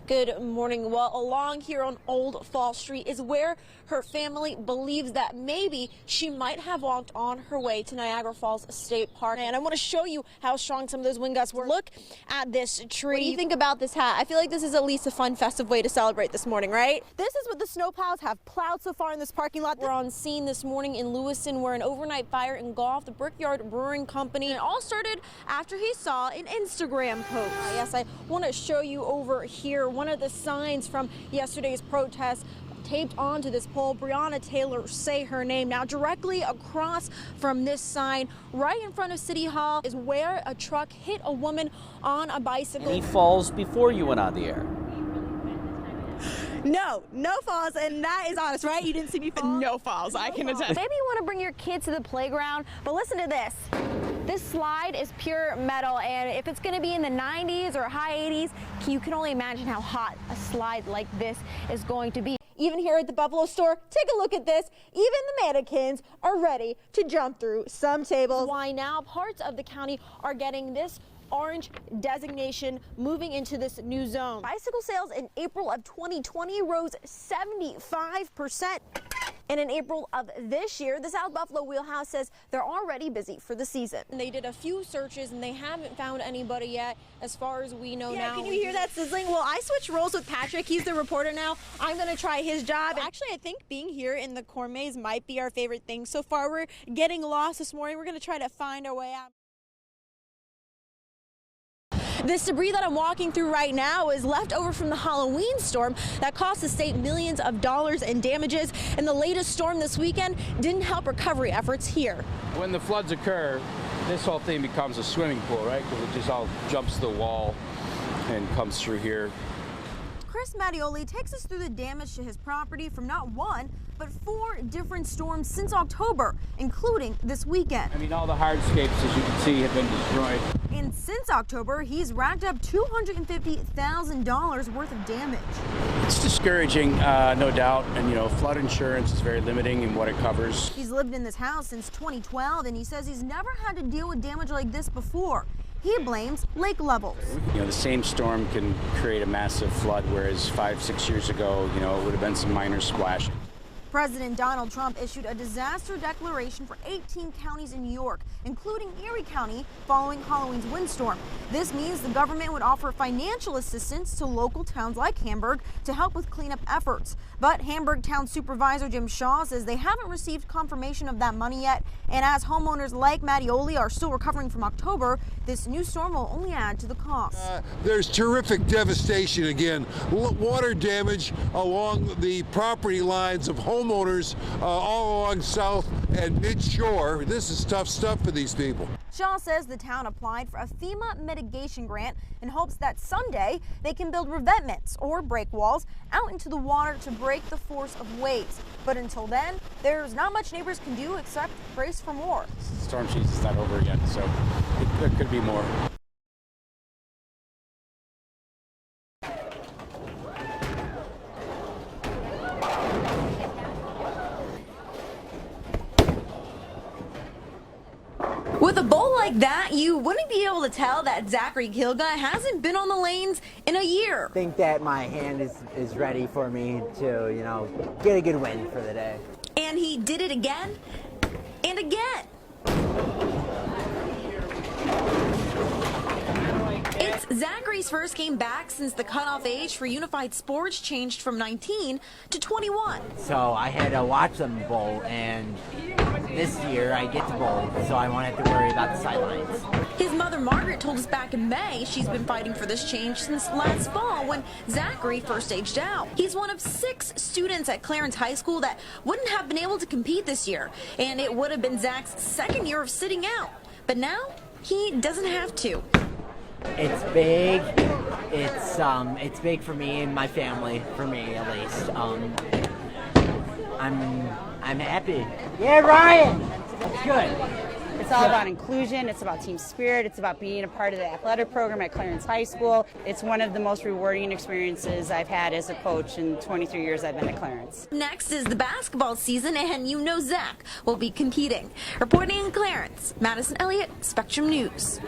Good morning. Well, along here on Old Fall Street is where her family believes that maybe she might have walked on her way to Niagara Falls State Park. And I want to show you how strong some of those wind gusts were. Look at this tree. What do you think about this hat? I feel like this is at least a fun, festive way to celebrate this morning, right? This is what the snowplows have plowed so far in this parking lot. We're on scene this morning in Lewiston where an overnight fire engulfed the Brickyard Brewing Company. It all started after he saw an Instagram post. Yes, I want to show you over here one of the signs from yesterday's protest taped onto this pole. Breonna Taylor, say her name. Now directly across from this sign, right in front of City Hall, is where a truck hit a woman on a bicycle. Any falls before you went on the air? No falls, and that is honest, right? You didn't see me fall? No falls, I can attest. Maybe you want to bring your kids to the playground, but listen to this. This slide is pure metal, and if it's going to be in the 90s or high 80s, you can only imagine how hot a slide like this is going to be. Even here at the Buffalo store, take a look at this. Even the mannequins are ready to jump through some tables. Why now parts of the county are getting this orange designation moving into this new zone. Bicycle sales in April of 2020 rose 75%. And in April of this year, the South Buffalo Wheelhouse says they're already busy for the season. And they did a few searches and they haven't found anybody yet, as far as we know now. Can you hear that sizzling? Well, I switched roles with Patrick. He's the reporter now. I'm going to try his job. Actually, I think being here in the corn maze might be our favorite thing so far. We're getting lost this morning. We're going to try to find our way out. This debris that I'm walking through right now is left over from the Halloween storm that cost the state millions of dollars in damages, and the latest storm this weekend didn't help recovery efforts here. When the floods occur, this whole thing becomes a swimming pool, right? Because it just all jumps the wall and comes through here. Chris Mattioli takes us through the damage to his property from not one, but 4 different storms since October, including this weekend. I mean, all the hardscapes, as you can see, have been destroyed. And since October, he's racked up $250,000 worth of damage. It's discouraging, no doubt, and flood insurance is very limiting in what it covers. He's lived in this house since 2012, and he says he's never had to deal with damage like this before. He blames lake levels. The same storm can create a massive flood, whereas 5-6 years ago, it would have been some minor splashing. President Donald Trump issued a disaster declaration for 18 counties in New York, including Erie County, following Halloween's windstorm. This means the government would offer financial assistance to local towns like Hamburg to help with cleanup efforts. But Hamburg Town Supervisor Jim Shaw says they haven't received confirmation of that money yet. And as homeowners like Mattioli are still recovering from October, this new storm will only add to the cost. There's terrific devastation again. Water damage along the property lines of homeowners all along South and Mid-Shore. This is tough stuff for these people. Shaw says the town applied for a FEMA mitigation grant in hopes that someday they can build revetments or break walls out into the water to break the force of waves. But until then, there's not much neighbors can do except brace for more. Storm season's not over yet, so there could be more. With a bowl like that, you wouldn't be able to tell that Zachary Kilga hasn't been on the lanes in a year. I think that my hand is ready for me to, get a good win for the day. And he did it again and again. It's Zachary's first game back since the cutoff age for unified sports changed from 19 to 21. So I had to watch them bowl, and this year I get to bowl, so I won't have to worry about the sidelines. His mother Margaret told us back in May she's been fighting for this change since last fall when Zachary first aged out. He's one of 6 students at Clarence High School that wouldn't have been able to compete this year, and it would have been Zach's 2nd year of sitting out. But now he doesn't have to. It's big. It's big for me and my family, for me at least. I'm happy. Yeah, Ryan! It's good. It's all about inclusion, it's about team spirit, it's about being a part of the athletic program at Clarence High School. It's one of the most rewarding experiences I've had as a coach in 23 years I've been at Clarence. Next is the basketball season, and Zach will be competing. Reporting in Clarence, Madison Elliott, Spectrum News.